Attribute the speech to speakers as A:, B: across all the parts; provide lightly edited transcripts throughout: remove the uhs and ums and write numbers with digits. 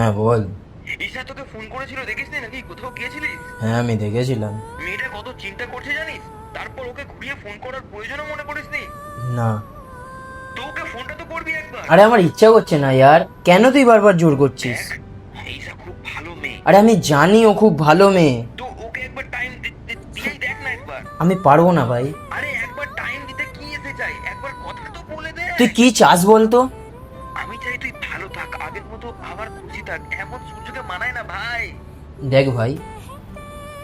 A: হ্যাঁ বল।
B: ঈশা তোকে ফোন করেছিল, দেখিস নি নাকি? কোথাও গিয়েছিলিস?
A: হ্যাঁ আমি দেখেছিলাম।
B: মেয়েটা কত চিন্তা করছে জানিস? তারপর ওকে ঘুরিয়ে ফোন করার প্রয়োজনও মনে করিসনি?
A: না।
B: তো ওকে ফোনটা তো করবি একবার।
A: আরে আমার ইচ্ছা করছে না ইয়ার, কেন তুই বারবার জোর করছিস?
B: দেখ, ঈশা খুব ভালো মেয়ে।
A: আরে আমি জানি ও খুব ভালো মেয়ে।
B: তো ওকে একবার টাইম দিয়েই দেখ না একবার।
A: আমি পারবো না ভাই।
B: আরে একবার টাইম দিতে কি এসে যায়, একবার কথা তো বলে দে।
A: তুই কি চাস বলতো?
B: আমি চাই তুই ভালো থাক, আগের মতো আবার খুশি থাক। এমন সূর্যকে মানায় না ভাই।
A: দেখ ভাই,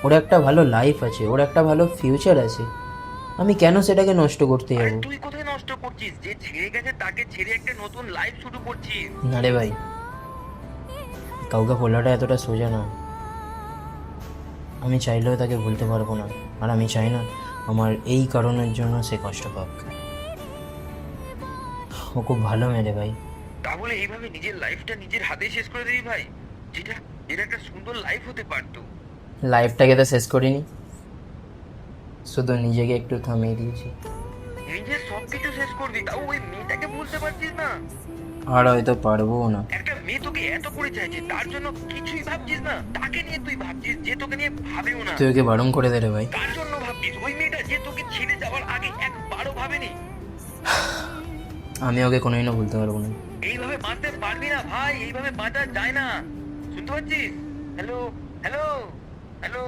A: ওর একটা ভালো লাইফ আছে, ওর একটা ভালো ফিউচার আছে, আমি কেন সেটাকে নষ্ট করতে
B: আরে
A: যাবো?
B: তুই কোথায় নষ্ট করছিস? যে ছেড়ে গেছে তাকে ছেড়ে একটা নতুন লাইফ শুরু করছিস।
A: না রে ভাই, কাউকে বলাটা এতটা সোজা না। আমি চাইলেও তাকে ভুলতে পারবো না, আর আমি চাই না আমার এই কারণের জন্য সে কষ্ট পাক। ও খুব ভালো মেয়ে রে ভাই।
B: তাহলে এইভাবে নিজের লাইফটা নিজের হাতে শেষ করে দিবি ভাই? যেটা যেটা একটা সুন্দর লাইফ হতে পারতো।
A: লাইফটাকে তো শেষ করিনি, শুধু নিজেকে একটু থামিয়ে দিয়েছি।
B: নিজের সবকিছু শেষ করবি, তাও ওই মেয়েটাকে ভুলতে পারছিস না?
A: আর হয়তো পারবো না।
B: একটা মেয়ে তোকে এত করে চাইছে, তার জন্য কিছুই ভাবছিস না? তাকে নিয়ে তুই ভাবছিস, যে তোকে নিয়ে ভাবেও না।
A: তুই ওকে বারণ করে দে রে ভাই।
B: কার জন্য ভাবছিস? ওই মেয়েটা যে তোকে ছেড়ে যাওয়ার আগে একবারও ভাবেনি।
A: আমি ওকে কোনোদিনও ভুলতে পারবো না।
B: এইভাবে বাঁচতে পারবি না ভাই, এইভাবে বাঁচা যায় না। শুনতে পাচ্ছিস? Hello, hello, hello.